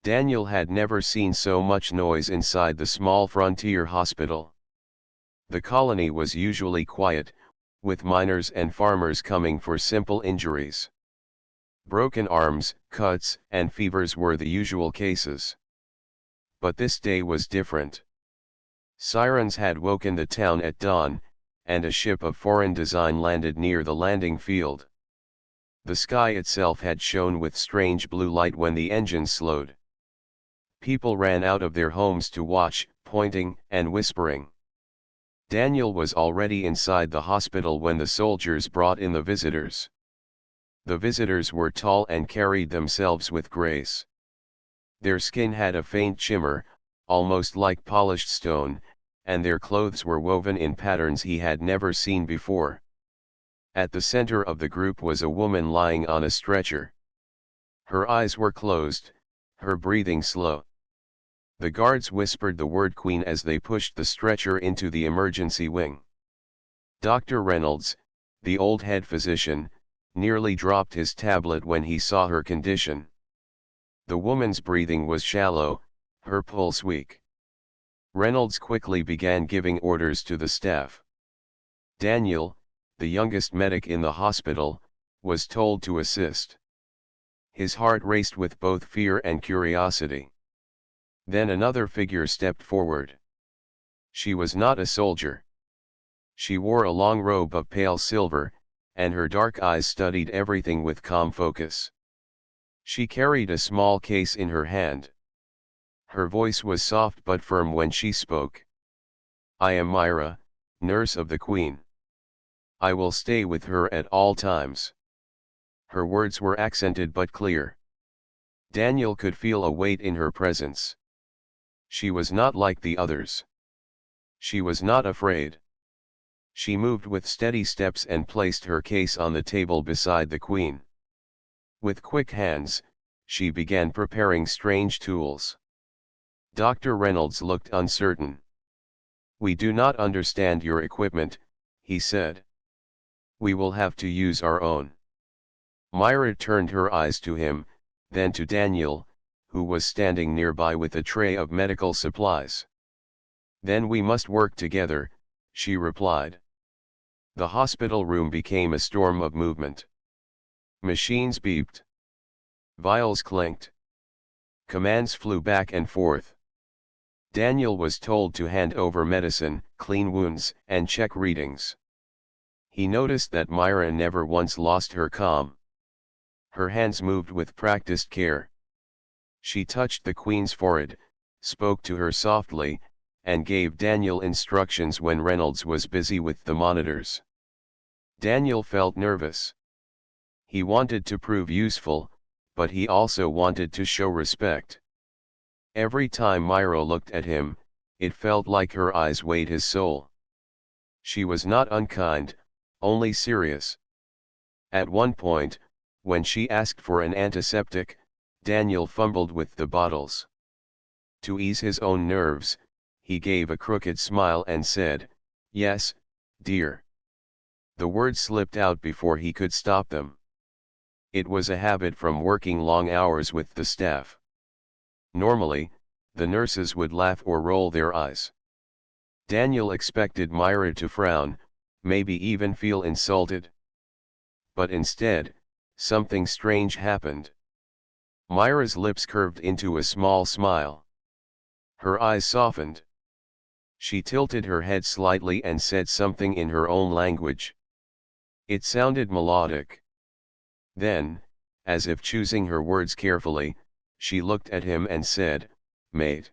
Daniel had never seen so much noise inside the small frontier hospital. The colony was usually quiet, with miners and farmers coming for simple injuries. Broken arms, cuts, and fevers were the usual cases. But this day was different. Sirens had woken the town at dawn, and a ship of foreign design landed near the landing field. The sky itself had shone with strange blue light when the engine slowed. People ran out of their homes to watch, pointing and whispering. Daniel was already inside the hospital when the soldiers brought in the visitors. The visitors were tall and carried themselves with grace. Their skin had a faint shimmer, almost like polished stone, and their clothes were woven in patterns he had never seen before. At the center of the group was a woman lying on a stretcher. Her eyes were closed, her breathing slow. The guards whispered the word Queen as they pushed the stretcher into the emergency wing. Dr. Reynolds, the old head physician, nearly dropped his tablet when he saw her condition. The woman's breathing was shallow, her pulse weak. Reynolds quickly began giving orders to the staff. Daniel, the youngest medic in the hospital, was told to assist. His heart raced with both fear and curiosity. Then another figure stepped forward. She was not a soldier. She wore a long robe of pale silver, and her dark eyes studied everything with calm focus. She carried a small case in her hand. Her voice was soft but firm when she spoke. "I am Myra, nurse of the Queen. I will stay with her at all times." Her words were accented but clear. Daniel could feel a weight in her presence. She was not like the others. She was not afraid. She moved with steady steps and placed her case on the table beside the Queen. With quick hands, she began preparing strange tools. Dr. Reynolds looked uncertain. "We do not understand your equipment," he said. "We will have to use our own." Myra turned her eyes to him, then to Daniel, who was standing nearby with a tray of medical supplies. "Then we must work together," she replied. The hospital room became a storm of movement. Machines beeped. Vials clinked. Commands flew back and forth. Daniel was told to hand over medicine, clean wounds, and check readings. He noticed that Myra never once lost her calm. Her hands moved with practiced care. She touched the Queen's forehead, spoke to her softly, and gave Daniel instructions when Reynolds was busy with the monitors. Daniel felt nervous. He wanted to prove useful, but he also wanted to show respect. Every time Myra looked at him, it felt like her eyes weighed his soul. She was not unkind, only serious. At one point, when she asked for an antiseptic, Daniel fumbled with the bottles. To ease his own nerves, he gave a crooked smile and said, "Yes, dear." The words slipped out before he could stop them. It was a habit from working long hours with the staff. Normally, the nurses would laugh or roll their eyes. Daniel expected Myra to frown, maybe even feel insulted. But instead, something strange happened. Myra's lips curved into a small smile. Her eyes softened. She tilted her head slightly and said something in her own language. It sounded melodic. Then, as if choosing her words carefully, she looked at him and said, "Mate."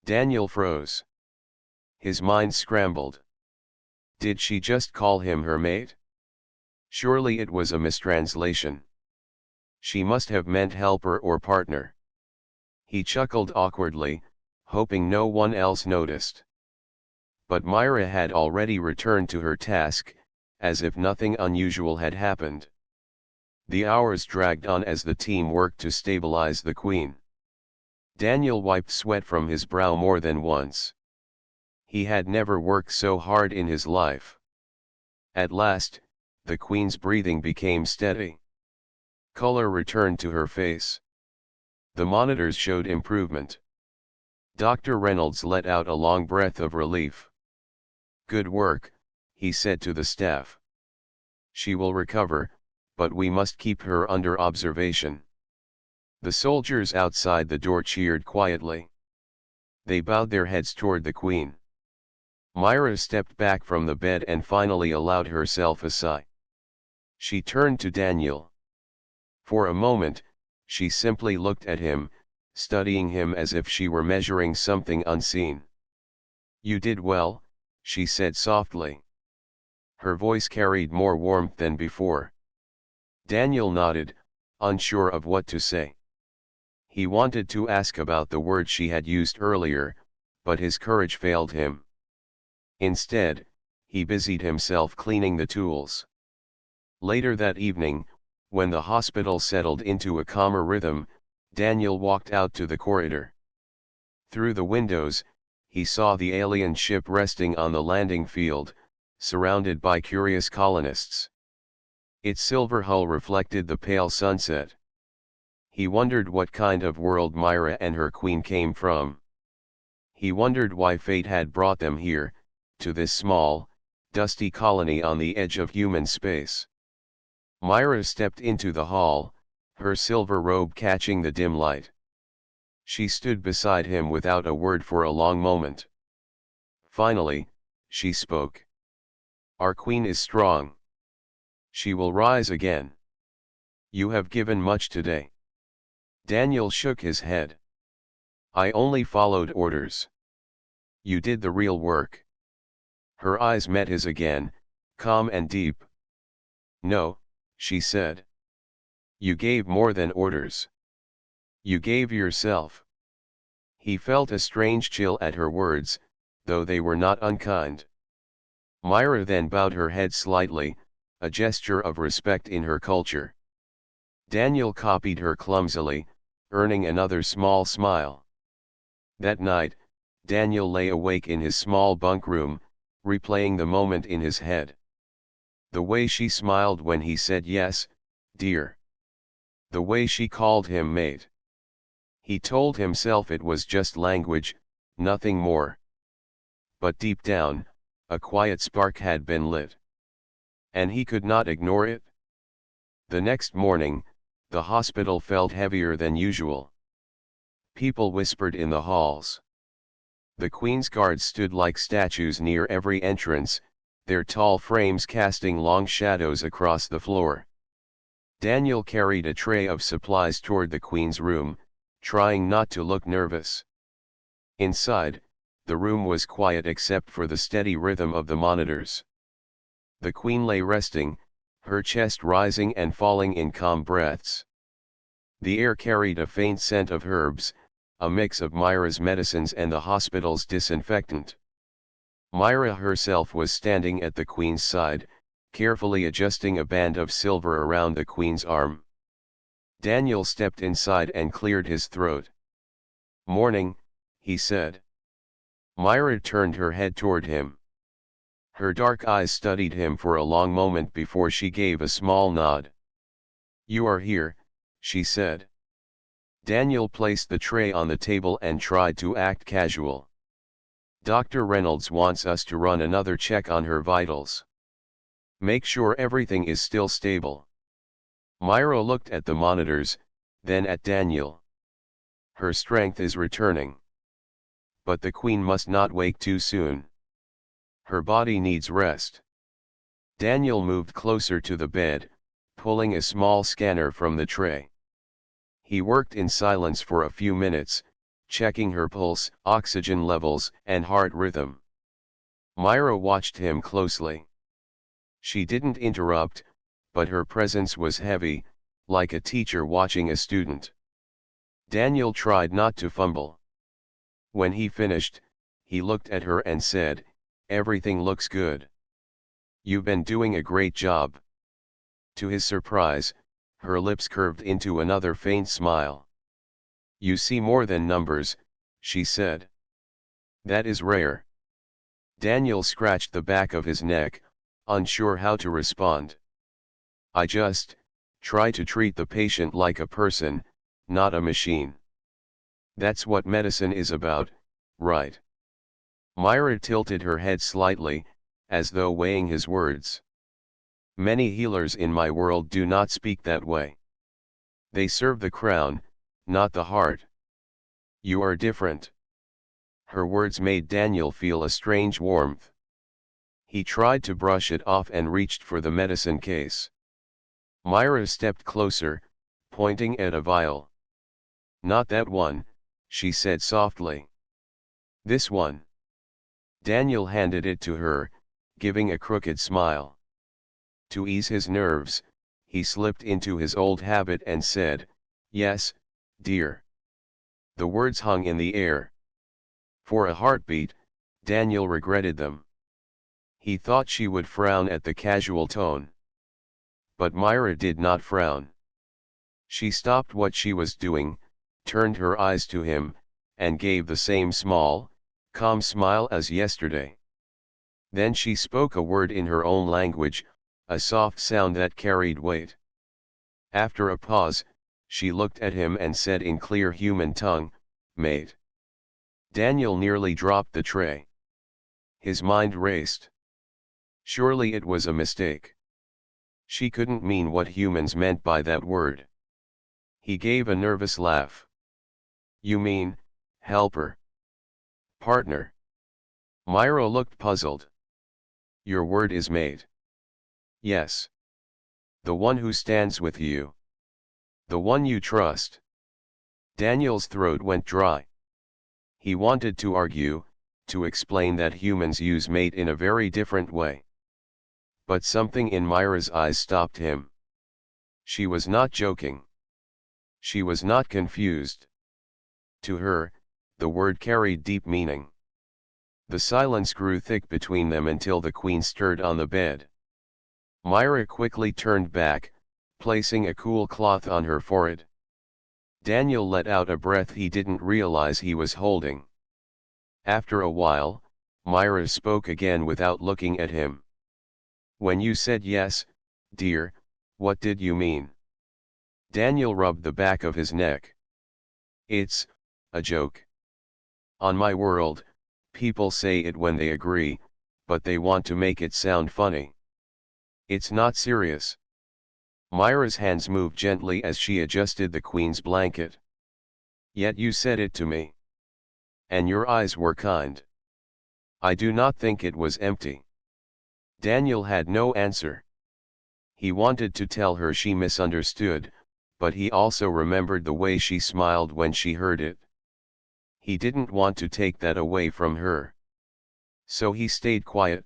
Daniel froze. His mind scrambled. Did she just call him her mate? Surely it was a mistranslation. She must have meant helper or partner. He chuckled awkwardly, hoping no one else noticed. But Myra had already returned to her task, as if nothing unusual had happened. The hours dragged on as the team worked to stabilize the Queen. Daniel wiped sweat from his brow more than once. He had never worked so hard in his life. At last, the Queen's breathing became steady. Color returned to her face. The monitors showed improvement. Dr. Reynolds let out a long breath of relief. "Good work," he said to the staff. "She will recover, but we must keep her under observation." The soldiers outside the door cheered quietly. They bowed their heads toward the Queen. Myra stepped back from the bed and finally allowed herself a sigh. She turned to Daniel. For a moment, she simply looked at him, studying him as if she were measuring something unseen. "You did well," she said softly. Her voice carried more warmth than before. Daniel nodded, unsure of what to say. He wanted to ask about the word she had used earlier, but his courage failed him. Instead, he busied himself cleaning the tools. Later that evening, when the hospital settled into a calmer rhythm, Daniel walked out to the corridor. Through the windows, he saw the alien ship resting on the landing field, surrounded by curious colonists. Its silver hull reflected the pale sunset. He wondered what kind of world Myra and her queen came from. He wondered why fate had brought them here, to this small, dusty colony on the edge of human space. Myra stepped into the hall, her silver robe catching the dim light. She stood beside him without a word for a long moment. Finally, she spoke. "Our queen is strong. She will rise again. You have given much today." Daniel shook his head. "I only followed orders. You did the real work." Her eyes met his again, calm and deep. "No," she said. "You gave more than orders. You gave yourself." He felt a strange chill at her words, though they were not unkind. Myra then bowed her head slightly, a gesture of respect in her culture. Daniel copied her clumsily, earning another small smile. That night, Daniel lay awake in his small bunk room, replaying the moment in his head. The way she smiled when he said yes, dear. The way she called him mate. He told himself it was just language, nothing more. But deep down, a quiet spark had been lit. And he could not ignore it. The next morning, the hospital felt heavier than usual. People whispered in the halls. The Queen's guards stood like statues near every entrance, their tall frames casting long shadows across the floor. Daniel carried a tray of supplies toward the Queen's room, trying not to look nervous. Inside, the room was quiet except for the steady rhythm of the monitors. The Queen lay resting, her chest rising and falling in calm breaths. The air carried a faint scent of herbs, a mix of Myra's medicines and the hospital's disinfectant. Myra herself was standing at the Queen's side, carefully adjusting a band of silver around the Queen's arm. Daniel stepped inside and cleared his throat. "Morning," he said. Myra turned her head toward him. Her dark eyes studied him for a long moment before she gave a small nod. "You are here," she said. Daniel placed the tray on the table and tried to act casual. "Dr. Reynolds wants us to run another check on her vitals. Make sure everything is still stable." Myra looked at the monitors, then at Daniel. "Her strength is returning. But the Queen must not wake too soon. Her body needs rest." Daniel moved closer to the bed, pulling a small scanner from the tray. He worked in silence for a few minutes, checking her pulse, oxygen levels, and heart rhythm. Myra watched him closely. She didn't interrupt, but her presence was heavy, like a teacher watching a student. Daniel tried not to fumble. When he finished, he looked at her and said, "Everything looks good. You've been doing a great job." To his surprise, her lips curved into another faint smile. "You see more than numbers," she said. "That is rare." Daniel scratched the back of his neck, unsure how to respond. "I just try to treat the patient like a person, not a machine." That's what medicine is about, right? Myra tilted her head slightly, as though weighing his words. Many healers in my world do not speak that way. They serve the crown, not the heart. You are different. Her words made Daniel feel a strange warmth. He tried to brush it off and reached for the medicine case. Myra stepped closer, pointing at a vial. Not that one, she said softly. This one. Daniel handed it to her, giving a crooked smile. To ease his nerves, he slipped into his old habit and said, "Yes, dear." The words hung in the air. For a heartbeat, Daniel regretted them. He thought she would frown at the casual tone. But Myra did not frown. She stopped what she was doing, turned her eyes to him, and gave the same small, calm smile as yesterday. Then she spoke a word in her own language, a soft sound that carried weight. After a pause, she looked at him and said in clear human tongue, "Mate." Daniel nearly dropped the tray. His mind raced. Surely it was a mistake. She couldn't mean what humans meant by that word. He gave a nervous laugh. You mean, helper? Partner? Myra looked puzzled. Your word is mate. Yes. The one who stands with you. The one you trust. Daniel's throat went dry. He wanted to argue, to explain that humans use mate in a very different way. But something in Myra's eyes stopped him. She was not joking. She was not confused. To her, the word carried deep meaning. The silence grew thick between them until the Queen stirred on the bed. Myra quickly turned back, placing a cool cloth on her forehead. Daniel let out a breath he didn't realize he was holding. After a while, Myra spoke again without looking at him. When you said yes, dear, what did you mean? Daniel rubbed the back of his neck. It's a joke. On my world, people say it when they agree, but they want to make it sound funny. It's not serious. Myra's hands moved gently as she adjusted the Queen's blanket. Yet you said it to me. And your eyes were kind. I do not think it was empty. Daniel had no answer. He wanted to tell her she misunderstood, but he also remembered the way she smiled when she heard it. He didn't want to take that away from her. So he stayed quiet.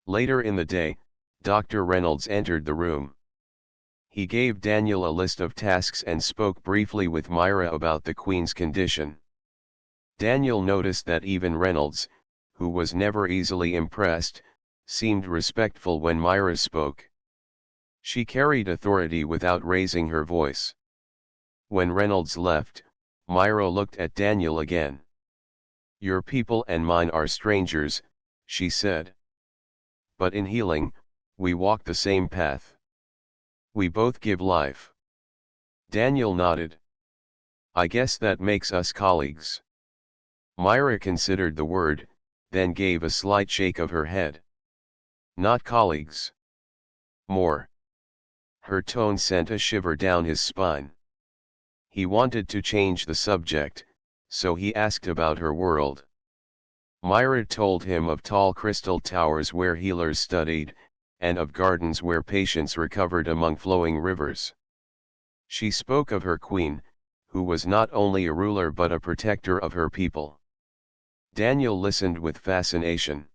Later in the day, Dr. Reynolds entered the room. He gave Daniel a list of tasks and spoke briefly with Myra about the Queen's condition. Daniel noticed that even Reynolds, who was never easily impressed, seemed respectful when Myra spoke. She carried authority without raising her voice. When Reynolds left, Myra looked at Daniel again. Your people and mine are strangers, she said. But in healing, we walk the same path. We both give life. Daniel nodded. I guess that makes us colleagues. Myra considered the word, then gave a slight shake of her head. Not colleagues. More. Her tone sent a shiver down his spine. He wanted to change the subject, so he asked about her world. Myra told him of tall crystal towers where healers studied, and of gardens where patients recovered among flowing rivers. She spoke of her queen, who was not only a ruler but a protector of her people. Daniel listened with fascination.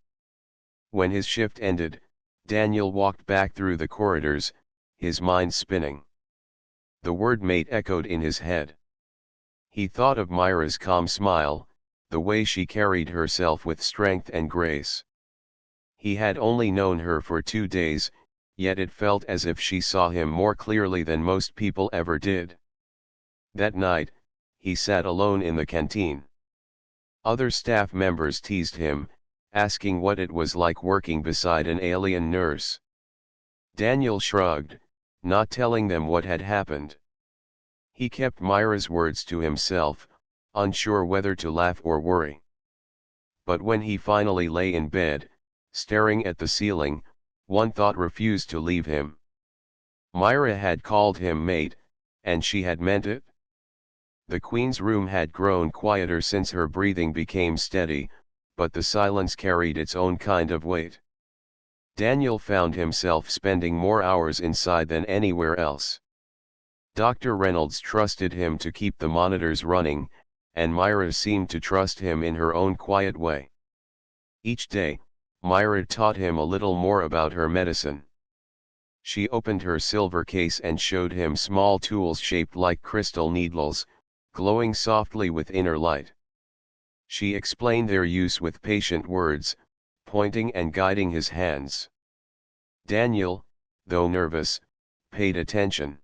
When his shift ended, Daniel walked back through the corridors, his mind spinning. The word mate echoed in his head. He thought of Myra's calm smile, the way she carried herself with strength and grace. He had only known her for 2 days, yet it felt as if she saw him more clearly than most people ever did. That night, he sat alone in the canteen. Other staff members teased him, asking what it was like working beside an alien nurse. Daniel shrugged, not telling them what had happened. He kept Myra's words to himself, unsure whether to laugh or worry. But when he finally lay in bed, staring at the ceiling, one thought refused to leave him. Myra had called him mate, and she had meant it. The Queen's room had grown quieter since her breathing became steady, but the silence carried its own kind of weight. Daniel found himself spending more hours inside than anywhere else. Dr. Reynolds trusted him to keep the monitors running, and Myra seemed to trust him in her own quiet way. Each day, Myra taught him a little more about her medicine. She opened her silver case and showed him small tools shaped like crystal needles, glowing softly with inner light. She explained their use with patient words, pointing and guiding his hands. Daniel, though nervous, paid attention.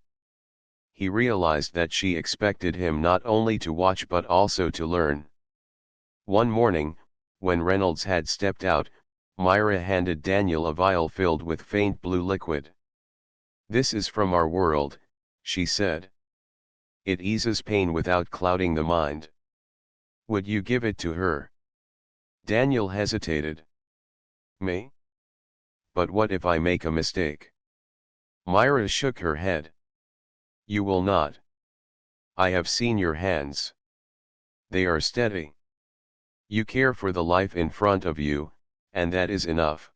He realized that she expected him not only to watch but also to learn. One morning, when Reynolds had stepped out, Myra handed Daniel a vial filled with faint blue liquid. "This is from our world," she said. "It eases pain without clouding the mind. Would you give it to her?" Daniel hesitated. "Me? But what if I make a mistake?" Myra shook her head. "You will not. I have seen your hands. They are steady. You care for the life in front of you, and that is enough."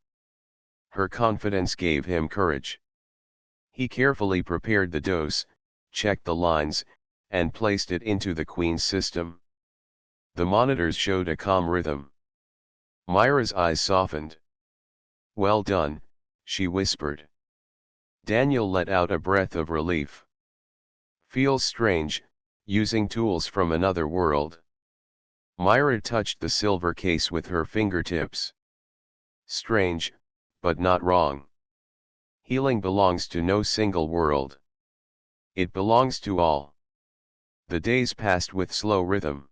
Her confidence gave him courage. He carefully prepared the dose, checked the lines, and placed it into the Queen's system. The monitors showed a calm rhythm. Myra's eyes softened. "Well done," she whispered. Daniel let out a breath of relief. "Feels strange, using tools from another world." Myra touched the silver case with her fingertips. "Strange, but not wrong. Healing belongs to no single world. It belongs to all." The days passed with slow rhythm.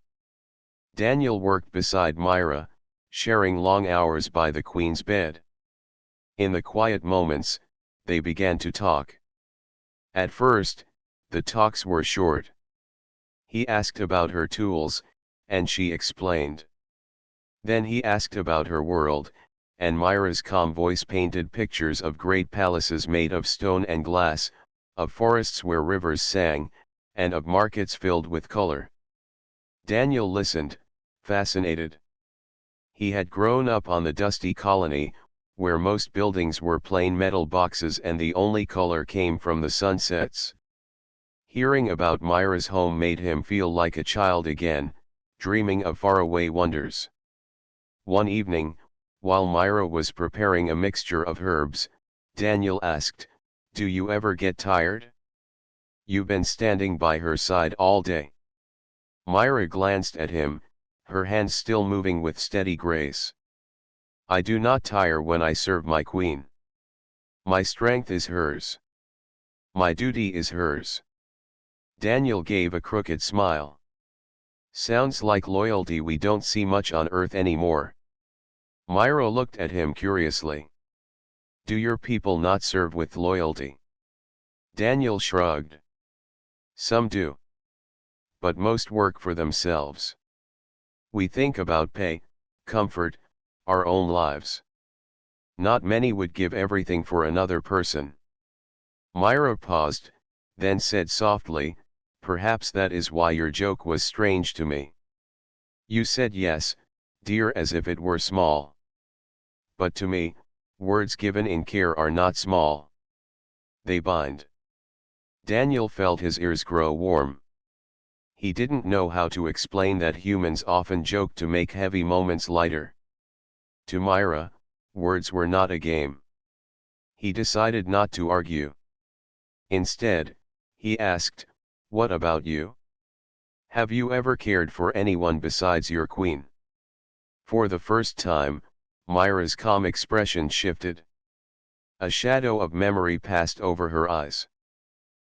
Daniel worked beside Myra, sharing long hours by the Queen's bed. In the quiet moments, they began to talk. At first, the talks were short. He asked about her tools, and she explained. Then he asked about her world, and Myra's calm voice painted pictures of great palaces made of stone and glass, of forests where rivers sang, and of markets filled with color. Daniel listened, fascinated. He had grown up on the dusty colony, where most buildings were plain metal boxes and the only color came from the sunsets. Hearing about Myra's home made him feel like a child again, dreaming of faraway wonders. One evening, while Myra was preparing a mixture of herbs, Daniel asked, "Do you ever get tired? You've been standing by her side all day." Myra glanced at him, her hands still moving with steady grace. "I do not tire when I serve my queen. My strength is hers. My duty is hers." Daniel gave a crooked smile. "Sounds like loyalty we don't see much on Earth anymore." Myra looked at him curiously. "Do your people not serve with loyalty?" Daniel shrugged. "Some do. But most work for themselves. We think about pay, comfort, our own lives. Not many would give everything for another person." Myra paused, then said softly, "Perhaps that is why your joke was strange to me. You said yes, dear, as if it were small. But to me, words given in care are not small. They bind." Daniel felt his ears grow warm. He didn't know how to explain that humans often joke to make heavy moments lighter. To Myra, words were not a game. He decided not to argue. Instead, he asked, "What about you? Have you ever cared for anyone besides your queen?" For the first time, Myra's calm expression shifted. A shadow of memory passed over her eyes.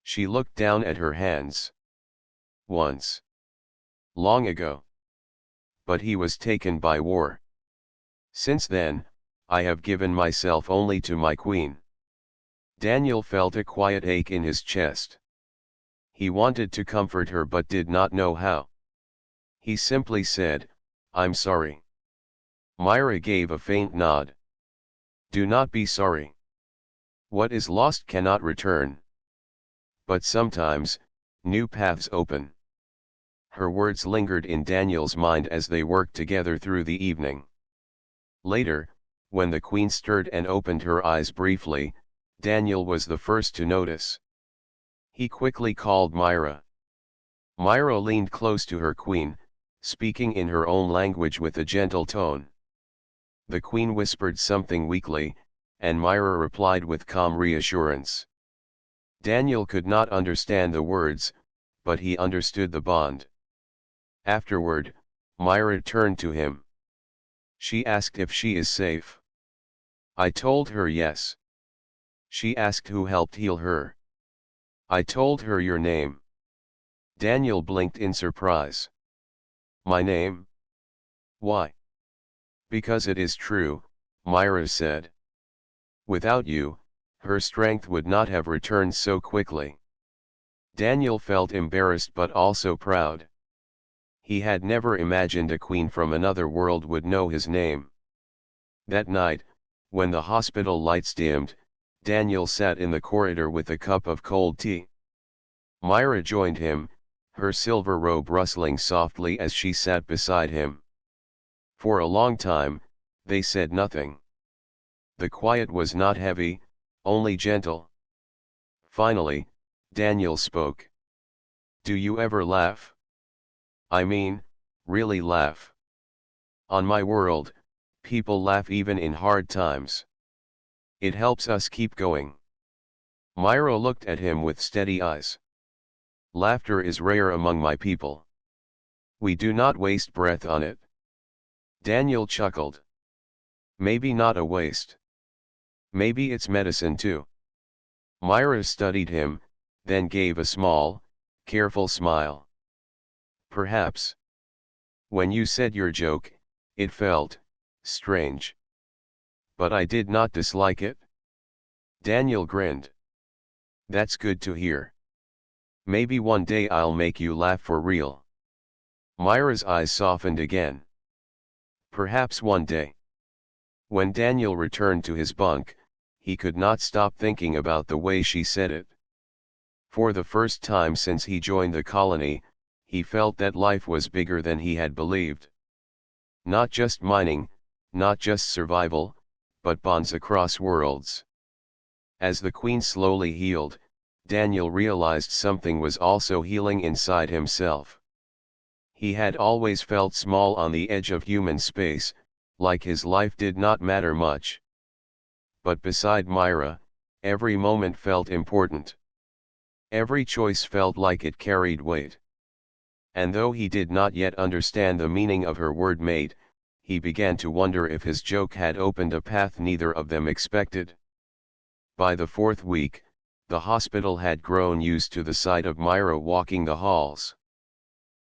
She looked down at her hands. "Once. Long ago. But he was taken by war. Since then, I have given myself only to my queen." Daniel felt a quiet ache in his chest. He wanted to comfort her but did not know how. He simply said, "I'm sorry." Myra gave a faint nod. "Do not be sorry. What is lost cannot return. But sometimes, new paths open." Her words lingered in Daniel's mind as they worked together through the evening. Later, when the queen stirred and opened her eyes briefly, Daniel was the first to notice. He quickly called Myra. Myra leaned close to her queen, speaking in her own language with a gentle tone. The queen whispered something weakly, and Myra replied with calm reassurance. Daniel could not understand the words, but he understood the bond. Afterward, Myra turned to him. She asked if she is safe. I told her yes. She asked who helped heal her. I told her your name. Daniel blinked in surprise. My name? Why? Because it is true, Myra said. Without you, her strength would not have returned so quickly. Daniel felt embarrassed but also proud. He had never imagined a queen from another world would know his name. That night, when the hospital lights dimmed, Daniel sat in the corridor with a cup of cold tea. Myra joined him, her silver robe rustling softly as she sat beside him. For a long time, they said nothing. The quiet was not heavy, only gentle. Finally, Daniel spoke. Do you ever laugh? I mean, really laugh. On my world, people laugh even in hard times. It helps us keep going. Myra looked at him with steady eyes. Laughter is rare among my people. We do not waste breath on it. Daniel chuckled. Maybe not a waste. Maybe it's medicine too. Myra studied him, then gave a small, careful smile. Perhaps. When you said your joke, it felt strange. But I did not dislike it. Daniel grinned. That's good to hear. Maybe one day I'll make you laugh for real. Myra's eyes softened again. Perhaps one day. When Daniel returned to his bunk, he could not stop thinking about the way she said it. For the first time since he joined the colony, he felt that life was bigger than he had believed. Not just mining, not just survival, but bonds across worlds. As the queen slowly healed, Daniel realized something was also healing inside himself. He had always felt small on the edge of human space, like his life did not matter much. But beside Myra, every moment felt important. Every choice felt like it carried weight. And though he did not yet understand the meaning of her word mate, he began to wonder if his joke had opened a path neither of them expected. By the fourth week, the hospital had grown used to the sight of Myra walking the halls.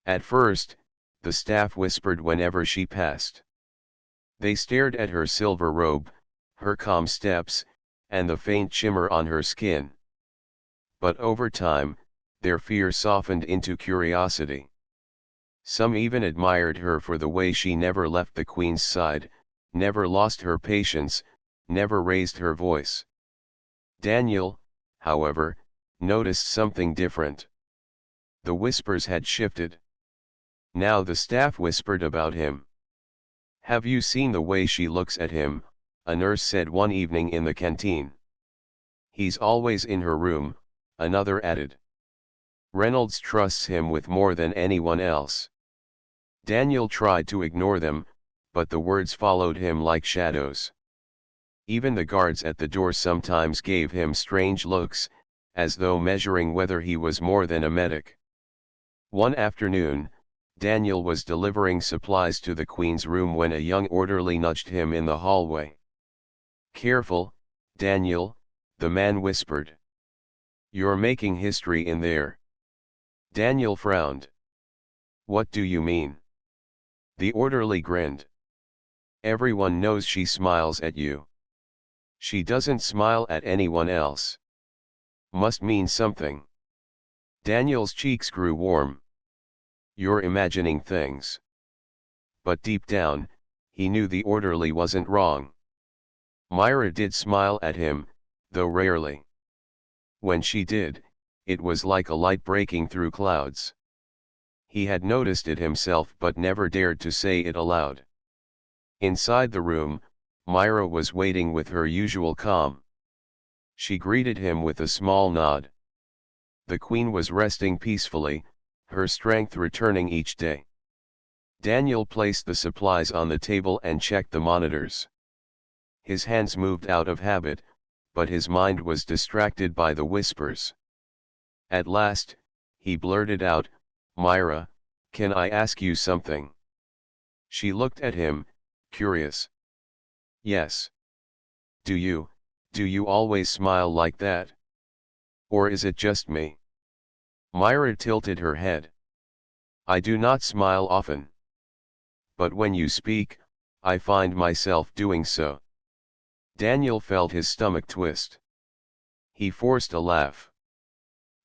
At first, the staff whispered whenever she passed. They stared at her silver robe, her calm steps, and the faint shimmer on her skin. But over time, their fear softened into curiosity. Some even admired her for the way she never left the queen's side, never lost her patience, never raised her voice. Daniel, however, noticed something different. The whispers had shifted. Now the staff whispered about him. Have you seen the way she looks at him? A nurse said one evening in the canteen. He's always in her room, another added. Reynolds trusts him with more than anyone else. Daniel tried to ignore them, but the words followed him like shadows. Even the guards at the door sometimes gave him strange looks, as though measuring whether he was more than a medic. One afternoon, Daniel was delivering supplies to the queen's room when a young orderly nudged him in the hallway. Careful, Daniel, the man whispered. You're making history in there. Daniel frowned. What do you mean? The orderly grinned. Everyone knows she smiles at you. She doesn't smile at anyone else. Must mean something. Daniel's cheeks grew warm. You're imagining things. But deep down, he knew the orderly wasn't wrong. Myra did smile at him, though rarely. When she did, it was like a light breaking through clouds. He had noticed it himself but never dared to say it aloud. Inside the room, Myra was waiting with her usual calm. She greeted him with a small nod. The queen was resting peacefully, her strength returning each day. Daniel placed the supplies on the table and checked the monitors. His hands moved out of habit, but his mind was distracted by the whispers. At last, he blurted out, "Myra, can I ask you something?" She looked at him, curious. "Yes. Do you always smile like that? Or is it just me?" Myra tilted her head. "I do not smile often. But when you speak, I find myself doing so." Daniel felt his stomach twist. He forced a laugh.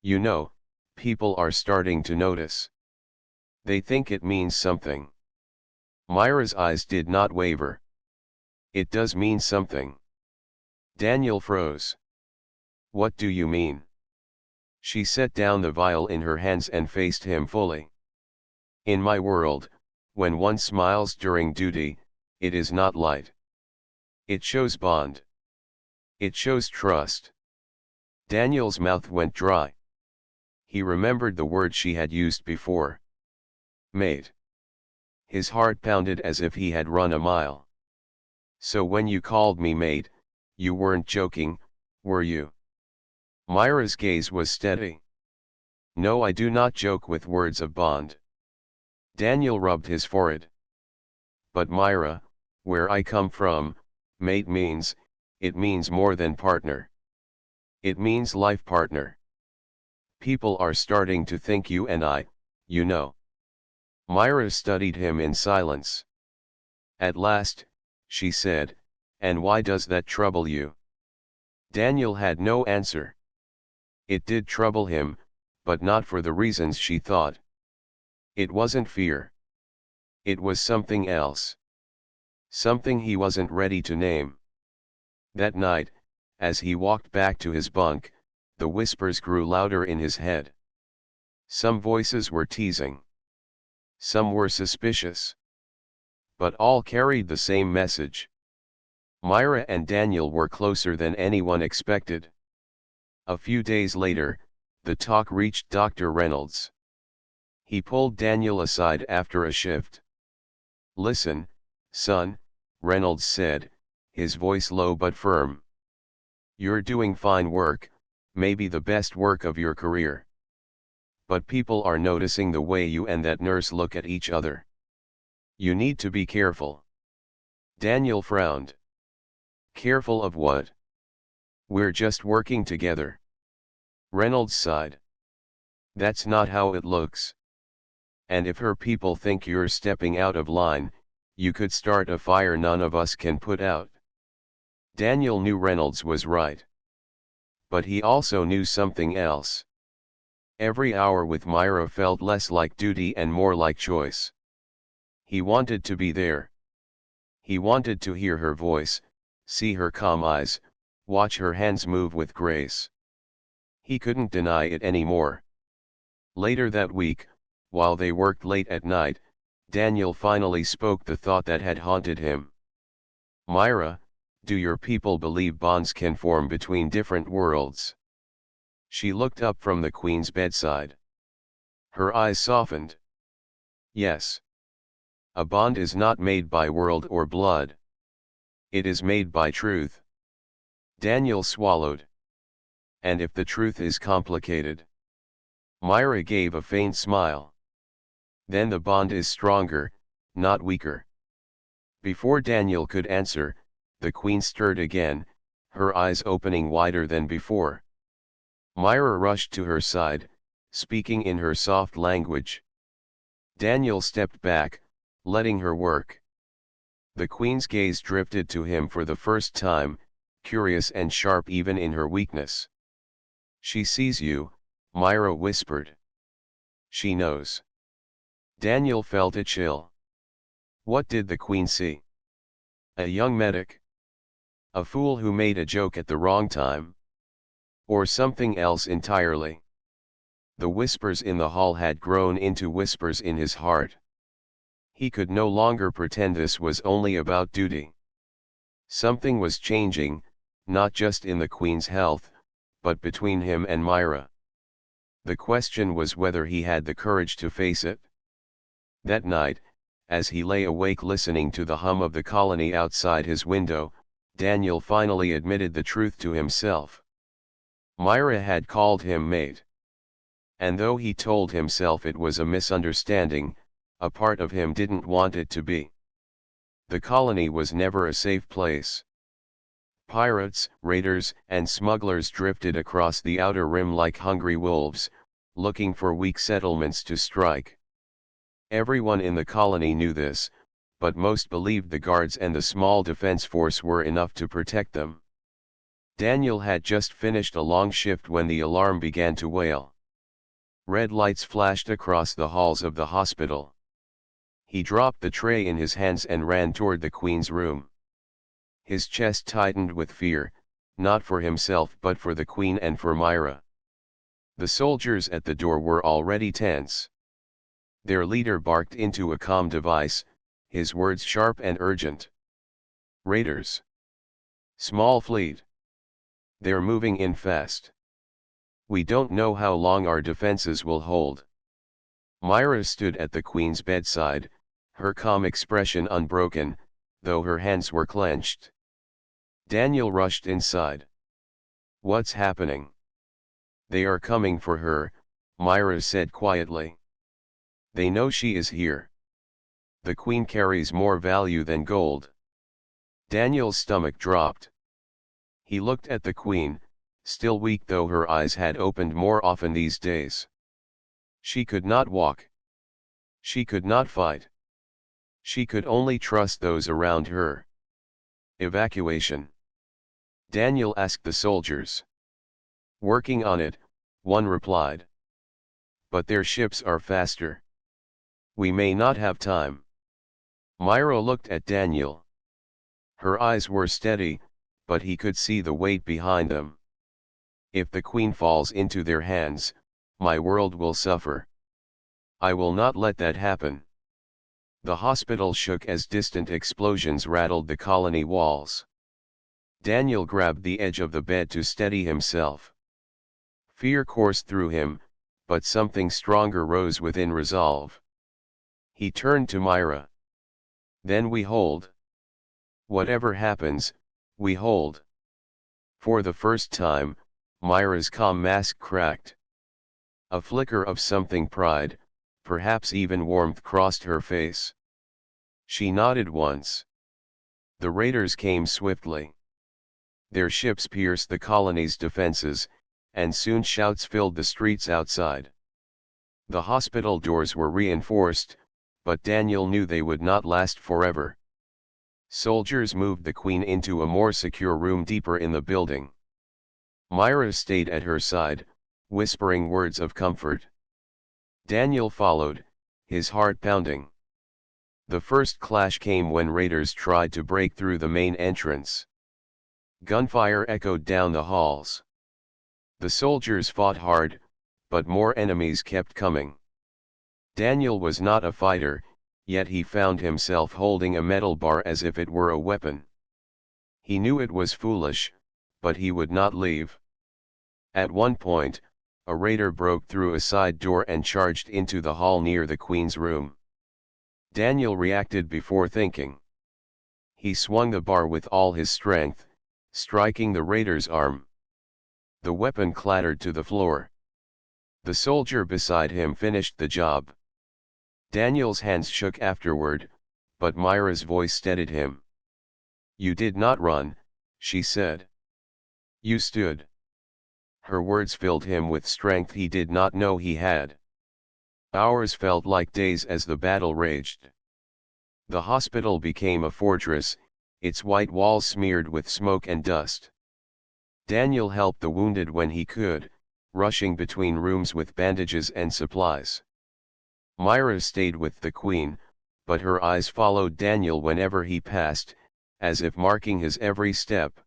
"You know, people are starting to notice. They think it means something." Myra's eyes did not waver. "It does mean something." Daniel froze. "What do you mean?" She set down the vial in her hands and faced him fully. "In my world, when one smiles during duty, it is not light. It shows bond. It shows trust." Daniel's mouth went dry. He remembered the word she had used before. Mate. His heart pounded as if he had run a mile. "So when you called me mate, you weren't joking, were you?" Myra's gaze was steady. "No, I do not joke with words of bond." Daniel rubbed his forehead. "But Myra, where I come from, mate it means more than partner. It means life partner. People are starting to think you and I, you know." Myra studied him in silence. At last, she said, "And why does that trouble you?" Daniel had no answer. It did trouble him, but not for the reasons she thought. It wasn't fear. It was something else. Something he wasn't ready to name. That night, as he walked back to his bunk, the whispers grew louder in his head. Some voices were teasing. Some were suspicious. But all carried the same message. Myra and Daniel were closer than anyone expected. A few days later, the talk reached Dr. Reynolds. He pulled Daniel aside after a shift. "Listen, son," Reynolds said, his voice low but firm. "You're doing fine work, maybe the best work of your career. But people are noticing the way you and that nurse look at each other. You need to be careful." Daniel frowned. "Careful of what?" "We're just working together." Reynolds sighed. "That's not how it looks. And if her people think you're stepping out of line, you could start a fire none of us can put out." Daniel knew Reynolds was right. But he also knew something else. Every hour with Myra felt less like duty and more like choice. He wanted to be there. He wanted to hear her voice, see her calm eyes, watch her hands move with grace. He couldn't deny it anymore. Later that week, while they worked late at night, Daniel finally spoke the thought that had haunted him. "Myra, do your people believe bonds can form between different worlds?" She looked up from the Queen's bedside. Her eyes softened. "Yes. A bond is not made by world or blood. It is made by truth." Daniel swallowed. "And if the truth is complicated?" Myra gave a faint smile. "Then the bond is stronger, not weaker." Before Daniel could answer, the Queen stirred again, her eyes opening wider than before. Myra rushed to her side, speaking in her soft language. Daniel stepped back, letting her work. The Queen's gaze drifted to him for the first time, curious and sharp even in her weakness. "She sees you," Myra whispered. "She knows." Daniel felt a chill. What did the Queen see? A young medic? A fool who made a joke at the wrong time? Or something else entirely? The whispers in the hall had grown into whispers in his heart. He could no longer pretend this was only about duty. Something was changing, not just in the Queen's health, but between him and Myra. The question was whether he had the courage to face it. That night, as he lay awake listening to the hum of the colony outside his window, Daniel finally admitted the truth to himself. Myra had called him mate. And though he told himself it was a misunderstanding, a part of him didn't want it to be. The colony was never a safe place. Pirates, raiders, and smugglers drifted across the outer rim like hungry wolves, looking for weak settlements to strike. Everyone in the colony knew this, but most believed the guards and the small defense force were enough to protect them. Daniel had just finished a long shift when the alarm began to wail. Red lights flashed across the halls of the hospital. He dropped the tray in his hands and ran toward the Queen's room. His chest tightened with fear, not for himself but for the Queen and for Myra. The soldiers at the door were already tense. Their leader barked into a comm device, his words sharp and urgent. Raiders. Small fleet. They're moving in fast. We don't know how long our defenses will hold. Myra stood at the Queen's bedside, her calm expression unbroken, though her hands were clenched. Daniel rushed inside. What's happening? They are coming for her, Myra said quietly. They know she is here. The Queen carries more value than gold. Daniel's stomach dropped. He looked at the Queen, still weak though her eyes had opened more often these days. She could not walk. She could not fight. She could only trust those around her. Evacuation. Daniel asked the soldiers. Working on it, one replied. But their ships are faster. We may not have time. Myra looked at Daniel. Her eyes were steady, but he could see the weight behind them. If the Queen falls into their hands, my world will suffer. I will not let that happen. The hospital shook as distant explosions rattled the colony walls. Daniel grabbed the edge of the bed to steady himself. Fear coursed through him, but something stronger rose within resolve. He turned to Myra. Then we hold. Whatever happens, we hold. For the first time, Myra's calm mask cracked. A flicker of something pride, perhaps even warmth crossed her face. She nodded once. The raiders came swiftly. Their ships pierced the colony's defenses, and soon shouts filled the streets outside. The hospital doors were reinforced, but Daniel knew they would not last forever. Soldiers moved the Queen into a more secure room deeper in the building. Myra stayed at her side, whispering words of comfort. Daniel followed, his heart pounding. The first clash came when raiders tried to break through the main entrance. Gunfire echoed down the halls. The soldiers fought hard, but more enemies kept coming. Daniel was not a fighter, yet he found himself holding a metal bar as if it were a weapon. He knew it was foolish, but he would not leave. At one point, a raider broke through a side door and charged into the hall near the Queen's room. Daniel reacted before thinking. He swung the bar with all his strength, striking the raider's arm. The weapon clattered to the floor. The soldier beside him finished the job. Daniel's hands shook afterward, but Myra's voice steadied him. You did not run, she said. You stood. Her words filled him with strength he did not know he had. Hours felt like days as the battle raged. The hospital became a fortress, its white walls smeared with smoke and dust. Daniel helped the wounded when he could, rushing between rooms with bandages and supplies. Myra stayed with the queen, but her eyes followed Daniel whenever he passed, as if marking his every step.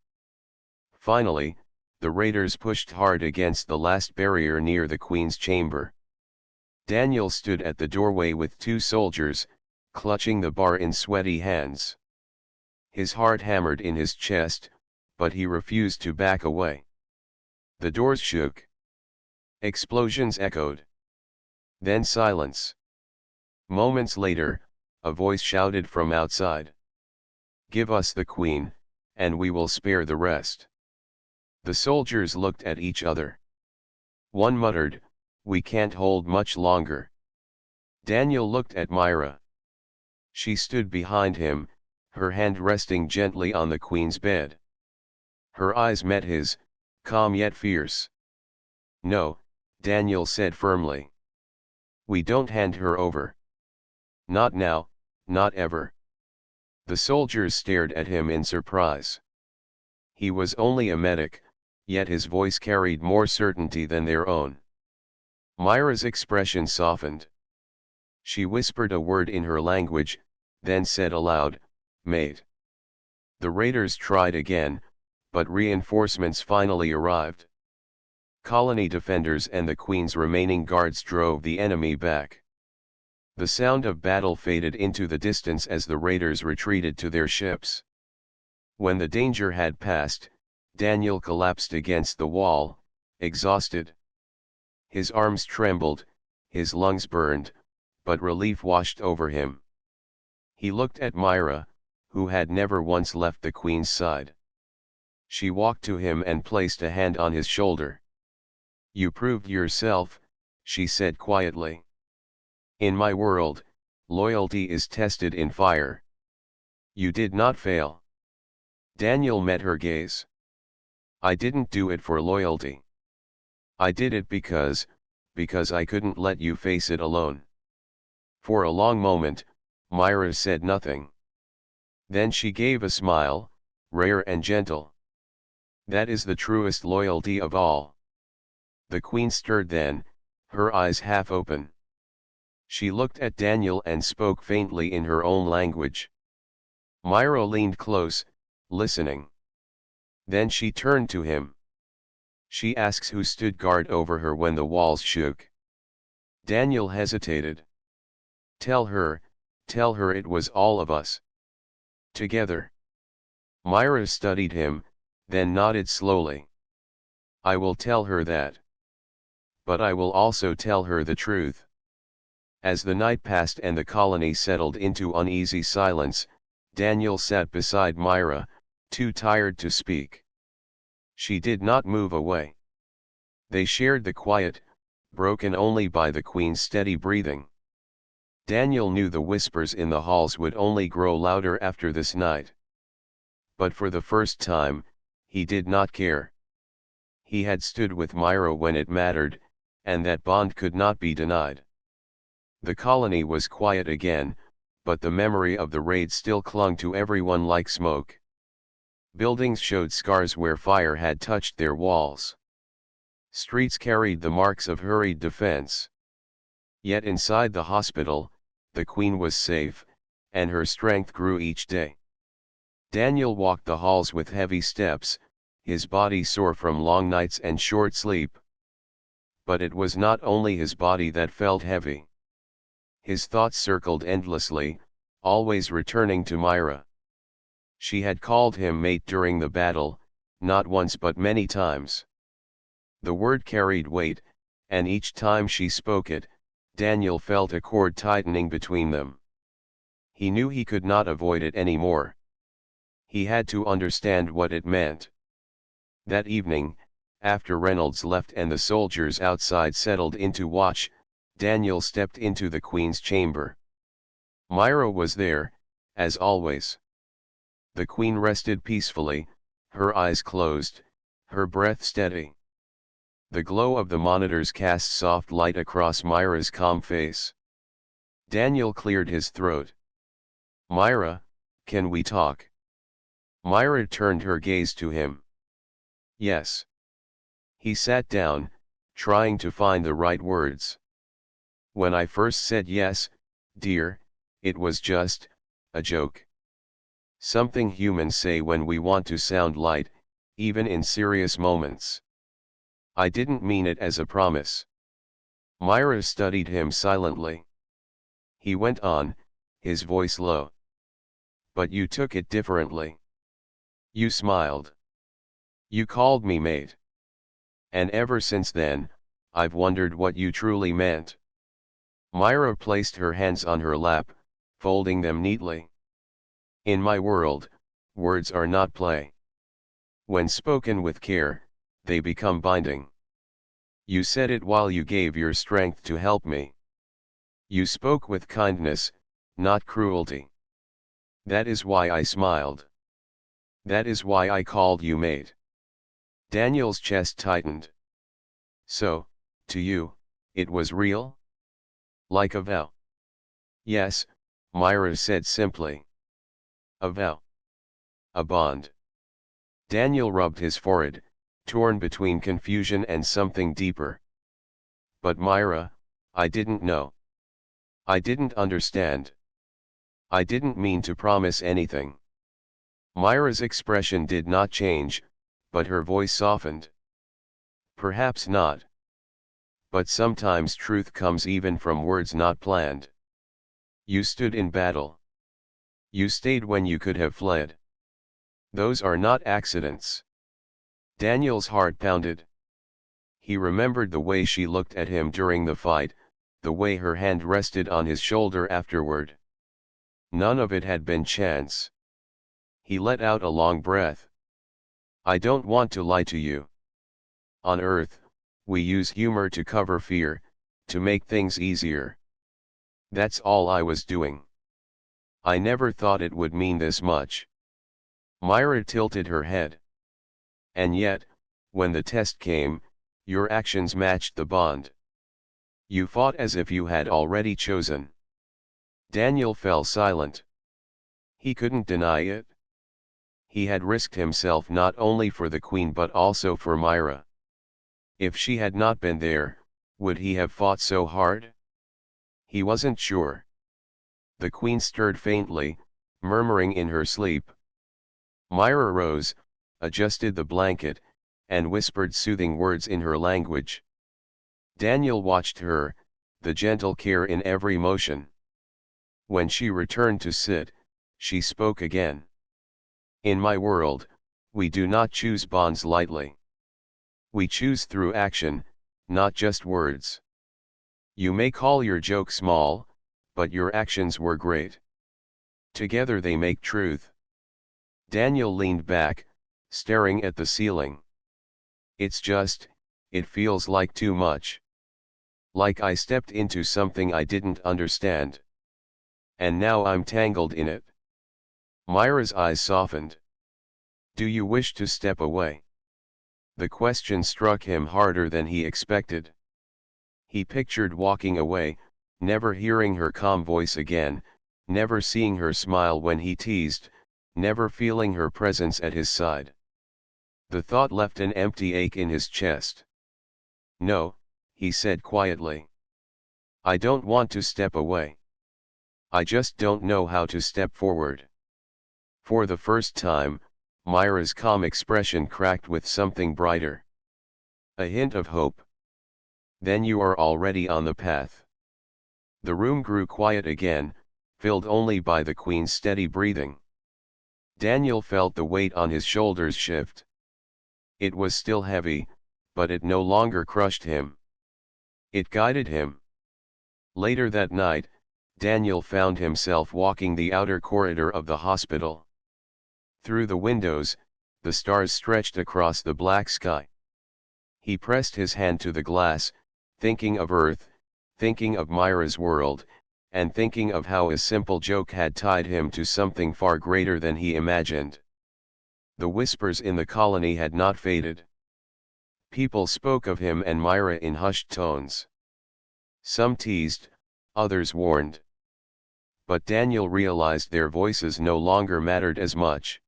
Finally, the raiders pushed hard against the last barrier near the queen's chamber. Daniel stood at the doorway with two soldiers, clutching the bar in sweaty hands. His heart hammered in his chest, but he refused to back away. The doors shook. Explosions echoed. Then silence. Moments later, a voice shouted from outside. "Give us the queen, and we will spare the rest." The soldiers looked at each other. One muttered, "We can't hold much longer." Daniel looked at Myra. She stood behind him, her hand resting gently on the queen's bed. Her eyes met his, calm yet fierce. "No," Daniel said firmly. "We don't hand her over. Not now, not ever." The soldiers stared at him in surprise. He was only a medic, yet his voice carried more certainty than their own. Myra's expression softened. She whispered a word in her language, then said aloud, "Mate." The raiders tried again, but reinforcements finally arrived. Colony defenders and the queen's remaining guards drove the enemy back. The sound of battle faded into the distance as the raiders retreated to their ships. When the danger had passed, Daniel collapsed against the wall, exhausted. His arms trembled, his lungs burned, but relief washed over him. He looked at Myra, who had never once left the queen's side. She walked to him and placed a hand on his shoulder. "You proved yourself," she said quietly. "In my world, loyalty is tested in fire. You did not fail." Daniel met her gaze. "I didn't do it for loyalty. I did it because I couldn't let you face it alone." For a long moment, Myra said nothing. Then she gave a smile, rare and gentle. "That is the truest loyalty of all." The queen stirred then, her eyes half open. She looked at Daniel and spoke faintly in her own language. Myra leaned close, listening. Then she turned to him. "She asks who stood guard over her when the walls shook." Daniel hesitated. Tell her it was all of us. Together." Myra studied him, then nodded slowly. "I will tell her that. But I will also tell her the truth." As the night passed and the colony settled into uneasy silence, Daniel sat beside Myra, too tired to speak. She did not move away. They shared the quiet, broken only by the queen's steady breathing. Daniel knew the whispers in the halls would only grow louder after this night. But for the first time, he did not care. He had stood with Myra when it mattered, and that bond could not be denied. The colony was quiet again, but the memory of the raid still clung to everyone like smoke. Buildings showed scars where fire had touched their walls. Streets carried the marks of hurried defense. Yet inside the hospital, the queen was safe, and her strength grew each day. Daniel walked the halls with heavy steps, his body sore from long nights and short sleep. But it was not only his body that felt heavy. His thoughts circled endlessly, always returning to Myra. She had called him mate during the battle, not once but many times. The word carried weight, and each time she spoke it, Daniel felt a cord tightening between them. He knew he could not avoid it anymore. He had to understand what it meant. That evening, after Reynolds left and the soldiers outside settled into watch, Daniel stepped into the queen's chamber. Myra was there, as always. The queen rested peacefully, her eyes closed, her breath steady. The glow of the monitors cast soft light across Myra's calm face. Daniel cleared his throat. "Myra, can we talk?" Myra turned her gaze to him. "Yes." He sat down, trying to find the right words. When I first said yes, dear, it was just a joke. Something humans say when we want to sound light, even in serious moments. I didn't mean it as a promise. Myra studied him silently. He went on, his voice low. But you took it differently. You smiled. You called me mate. And ever since then, I've wondered what you truly meant. Myra placed her hands on her lap, folding them neatly. In my world, words are not play. When spoken with care, they become binding. You said it while you gave your strength to help me. You spoke with kindness, not cruelty. That is why I smiled. That is why I called you mate. Daniel's chest tightened. So, to you, it was real? Like a vow? Yes, Myra said simply. A vow. A bond. Daniel rubbed his forehead, torn between confusion and something deeper. But Myra, I didn't know. I didn't understand. I didn't mean to promise anything. Myra's expression did not change, but her voice softened. Perhaps not. But sometimes truth comes even from words not planned. You stood in battle. You stayed when you could have fled. Those are not accidents. Daniel's heart pounded. He remembered the way she looked at him during the fight, the way her hand rested on his shoulder afterward. None of it had been chance. He let out a long breath. I don't want to lie to you. On Earth, we use humor to cover fear, to make things easier. That's all I was doing. I never thought it would mean this much. Myra tilted her head. And yet, when the test came, your actions matched the bond. You fought as if you had already chosen. Daniel fell silent. He couldn't deny it. He had risked himself not only for the Queen but also for Myra. If she had not been there, would he have fought so hard? He wasn't sure. The Queen stirred faintly, murmuring in her sleep. Myra rose, adjusted the blanket, and whispered soothing words in her language. Daniel watched her, the gentle care in every motion. When she returned to sit, she spoke again. In my world, we do not choose bonds lightly. We choose through action, not just words. You may call your joke small, but your actions were great. Together they make truth. Daniel leaned back, staring at the ceiling. It's just, it feels like too much. Like I stepped into something I didn't understand. And now I'm tangled in it. Myra's eyes softened. Do you wish to step away? The question struck him harder than he expected. He pictured walking away, never hearing her calm voice again, never seeing her smile when he teased, never feeling her presence at his side. The thought left an empty ache in his chest. No, he said quietly. I don't want to step away. I just don't know how to step forward. For the first time, Myra's calm expression cracked with something brighter. A hint of hope. Then you are already on the path. The room grew quiet again, filled only by the Queen's steady breathing. Daniel felt the weight on his shoulders shift. It was still heavy, but it no longer crushed him. It guided him. Later that night, Daniel found himself walking the outer corridor of the hospital. Through the windows, the stars stretched across the black sky. He pressed his hand to the glass, thinking of Earth, thinking of Myra's world, and thinking of how a simple joke had tied him to something far greater than he imagined. The whispers in the colony had not faded. People spoke of him and Myra in hushed tones. Some teased, others warned. But Daniel realized their voices no longer mattered as much.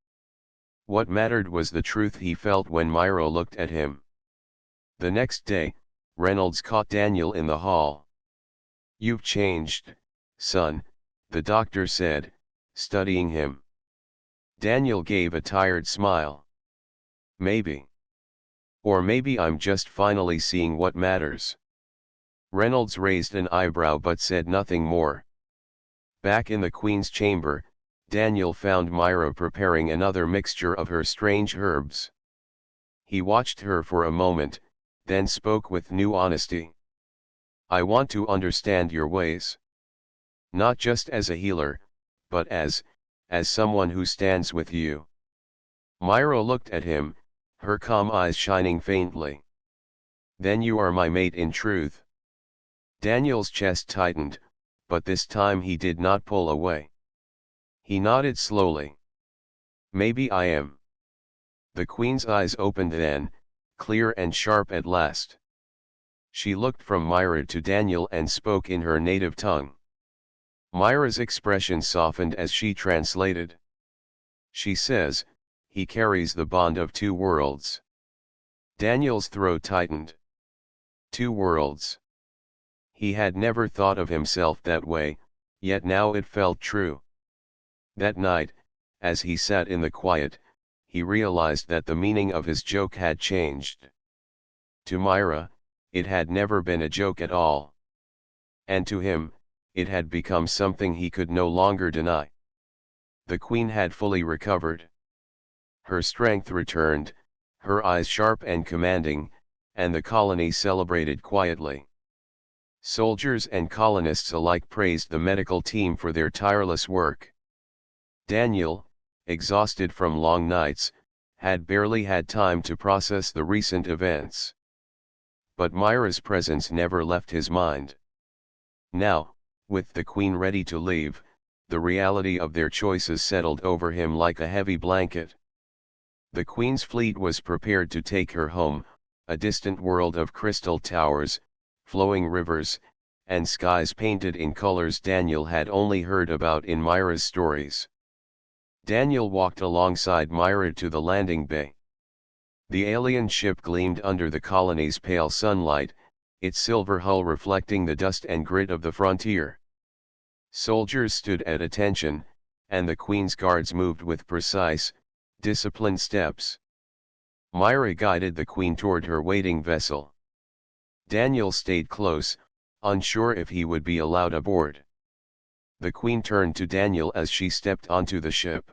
What mattered was the truth he felt when Myra looked at him. The next day, Reynolds caught Daniel in the hall. "You've changed, son," the doctor said, studying him. Daniel gave a tired smile. "Maybe. Or maybe I'm just finally seeing what matters." Reynolds raised an eyebrow but said nothing more. Back in the Queen's chamber, Daniel found Myra preparing another mixture of her strange herbs. He watched her for a moment, then spoke with new honesty. "I want to understand your ways. Not just as a healer, but as someone who stands with you." Myra looked at him, her calm eyes shining faintly. "Then you are my mate in truth." Daniel's chest tightened, but this time he did not pull away. He nodded slowly. "Maybe I am." The Queen's eyes opened then, clear and sharp at last. She looked from Myra to Daniel and spoke in her native tongue. Myra's expression softened as she translated. She says, "He carries the bond of two worlds." Daniel's throat tightened. Two worlds. He had never thought of himself that way, yet now it felt true. That night, as he sat in the quiet, he realized that the meaning of his joke had changed. To Myra, it had never been a joke at all. And to him, it had become something he could no longer deny. The Queen had fully recovered. Her strength returned, her eyes sharp and commanding, and the colony celebrated quietly. Soldiers and colonists alike praised the medical team for their tireless work. Daniel, exhausted from long nights, had barely had time to process the recent events. But Myra's presence never left his mind. Now, with the Queen ready to leave, the reality of their choices settled over him like a heavy blanket. The Queen's fleet was prepared to take her home, a distant world of crystal towers, flowing rivers, and skies painted in colors Daniel had only heard about in Myra's stories. Daniel walked alongside Myra to the landing bay. The alien ship gleamed under the colony's pale sunlight, its silver hull reflecting the dust and grit of the frontier. Soldiers stood at attention, and the Queen's guards moved with precise, disciplined steps. Myra guided the Queen toward her waiting vessel. Daniel stayed close, unsure if he would be allowed aboard. The Queen turned to Daniel as she stepped onto the ship.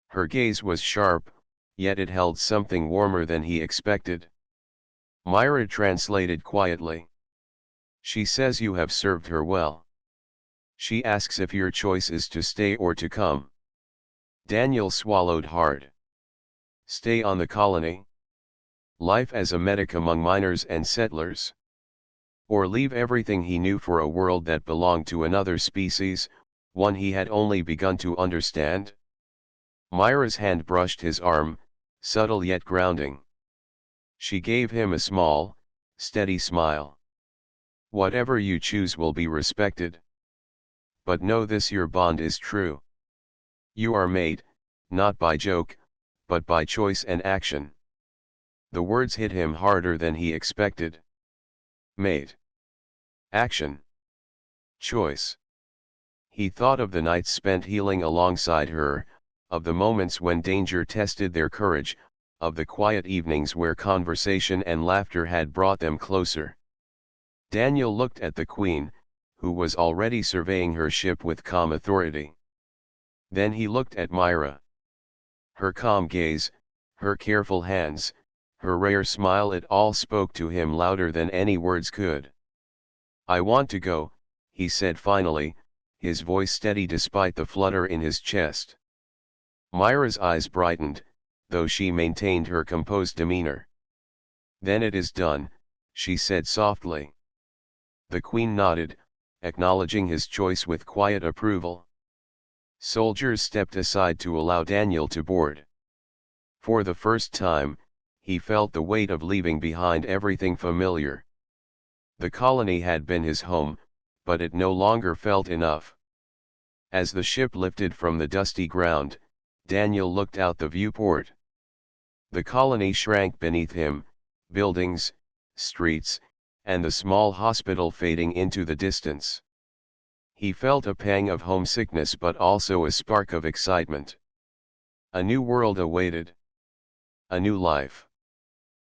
Her gaze was sharp, yet it held something warmer than he expected. Myra translated quietly. "She says you have served her well. She asks if your choice is to stay or to come." Daniel swallowed hard. Stay on the colony? Life as a medic among miners and settlers? Or leave everything he knew for a world that belonged to another species, one he had only begun to understand? Myra's hand brushed his arm, subtle yet grounding. She gave him a small, steady smile. "Whatever you choose will be respected. But know this, your bond is true. You are made, not by joke, but by choice and action." The words hit him harder than he expected. Made. Action. Choice. He thought of the nights spent healing alongside her, of the moments when danger tested their courage, of the quiet evenings where conversation and laughter had brought them closer. Daniel looked at the Queen, who was already surveying her ship with calm authority. Then he looked at Myra. Her calm gaze, her careful hands, her rare smile, it all spoke to him louder than any words could. "I want to go," he said finally, his voice steady despite the flutter in his chest. Myra's eyes brightened, though she maintained her composed demeanor. "Then it is done," she said softly. The Queen nodded, acknowledging his choice with quiet approval. Soldiers stepped aside to allow Daniel to board. For the first time, he felt the weight of leaving behind everything familiar. The colony had been his home, but it no longer felt enough. As the ship lifted from the dusty ground, Daniel looked out the viewport. The colony shrank beneath him, buildings, streets, and the small hospital fading into the distance. He felt a pang of homesickness but also a spark of excitement. A new world awaited. A new life.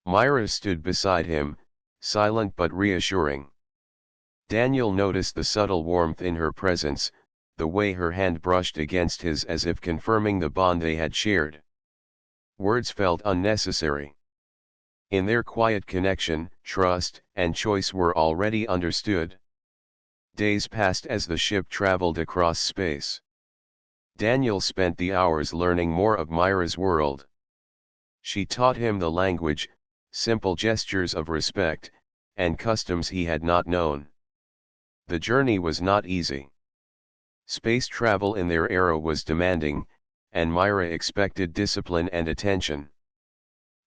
Myra stood beside him, silent but reassuring. Daniel noticed the subtle warmth in her presence, the way her hand brushed against his as if confirming the bond they had shared. Words felt unnecessary. In their quiet connection, trust and choice were already understood. Days passed as the ship traveled across space. Daniel spent the hours learning more of Myra's world. She taught him the language, simple gestures of respect, and customs he had not known. The journey was not easy. Space travel in their era was demanding, and Myra expected discipline and attention.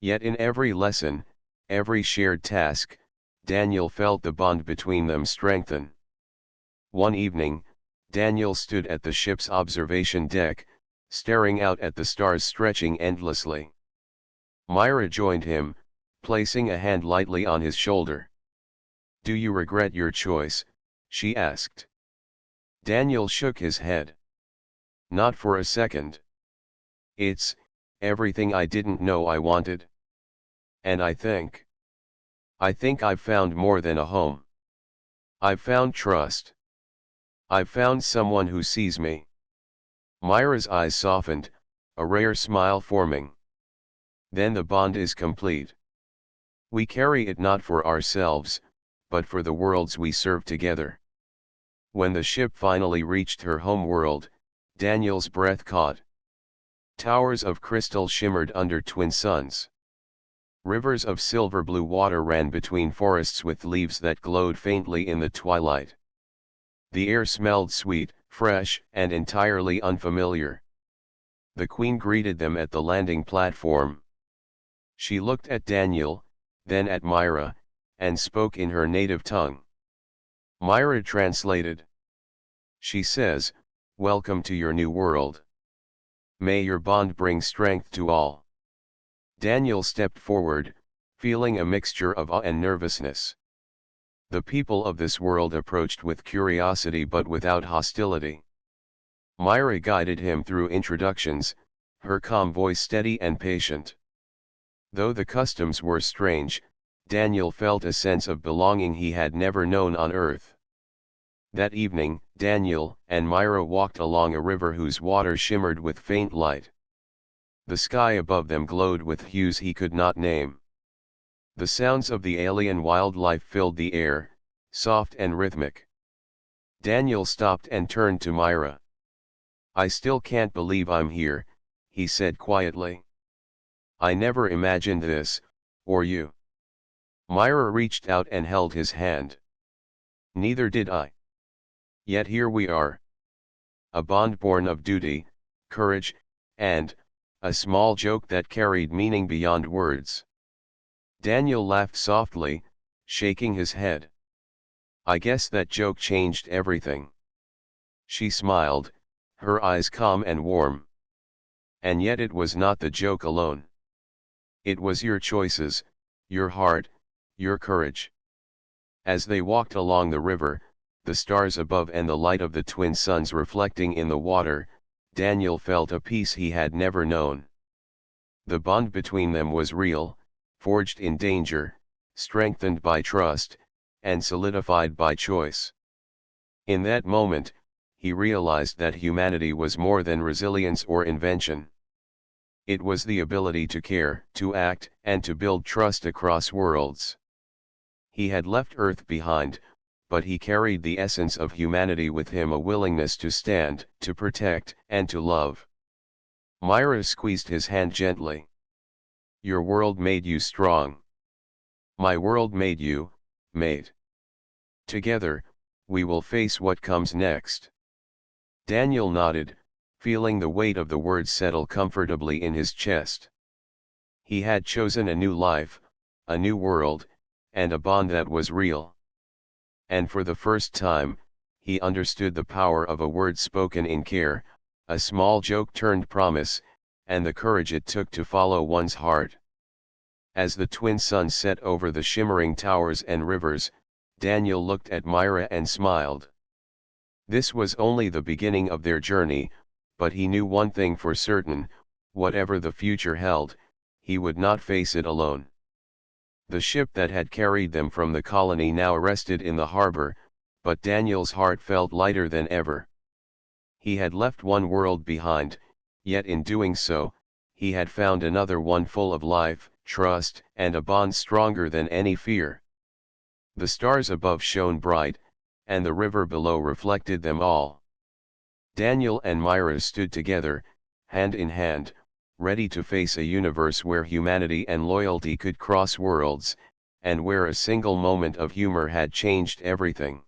Yet in every lesson, every shared task, Daniel felt the bond between them strengthen. One evening, Daniel stood at the ship's observation deck, staring out at the stars stretching endlessly. Myra joined him, placing a hand lightly on his shoulder. "Do you regret your choice?" she asked. Daniel shook his head. "Not for a second. It's everything I didn't know I wanted. And I think I've found more than a home. I've found trust. I've found someone who sees me." Myra's eyes softened, a rare smile forming. "Then the bond is complete. We carry it not for ourselves, but for the worlds we serve together." When the ship finally reached her home world, Daniel's breath caught. Towers of crystal shimmered under twin suns. Rivers of silver blue water ran between forests with leaves that glowed faintly in the twilight. The air smelled sweet, fresh, and entirely unfamiliar. The Queen greeted them at the landing platform. She looked at Daniel, then at Myra, and spoke in her native tongue. Myra translated. She says, "Welcome to your new world. May your bond bring strength to all." Daniel stepped forward, feeling a mixture of awe and nervousness. The people of this world approached with curiosity but without hostility. Myra guided him through introductions, her calm voice steady and patient. Though the customs were strange, Daniel felt a sense of belonging he had never known on Earth. That evening, Daniel and Myra walked along a river whose water shimmered with faint light. The sky above them glowed with hues he could not name. The sounds of the alien wildlife filled the air, soft and rhythmic. Daniel stopped and turned to Myra. "I still can't believe I'm here," he said quietly. "I never imagined this, or you." Myra reached out and held his hand. "Neither did I. Yet here we are. A bond born of duty, courage, and a small joke that carried meaning beyond words." Daniel laughed softly, shaking his head. "I guess that joke changed everything." She smiled, her eyes calm and warm. "And yet it was not the joke alone. It was your choices, your heart, your courage." As they walked along the river, the stars above and the light of the twin suns reflecting in the water, Daniel felt a peace he had never known. The bond between them was real, forged in danger, strengthened by trust, and solidified by choice. In that moment, he realized that humanity was more than resilience or invention. It was the ability to care, to act, and to build trust across worlds. He had left Earth behind, but he carried the essence of humanity with him, a willingness to stand, to protect, and to love. Myra squeezed his hand gently. "Your world made you strong. My world made you, mate. Together, we will face what comes next." Daniel nodded, feeling the weight of the words settle comfortably in his chest. He had chosen a new life, a new world, and a bond that was real. And for the first time, he understood the power of a word spoken in care, a small joke turned promise, and the courage it took to follow one's heart. As the twin suns set over the shimmering towers and rivers, Daniel looked at Myra and smiled. This was only the beginning of their journey, but he knew one thing for certain: whatever the future held, he would not face it alone. The ship that had carried them from the colony now rested in the harbor, but Daniel's heart felt lighter than ever. He had left one world behind, yet in doing so, he had found another one full of life, trust, and a bond stronger than any fear. The stars above shone bright, and the river below reflected them all. Daniel and Myra stood together, hand in hand, ready to face a universe where humanity and loyalty could cross worlds, and where a single moment of humor had changed everything.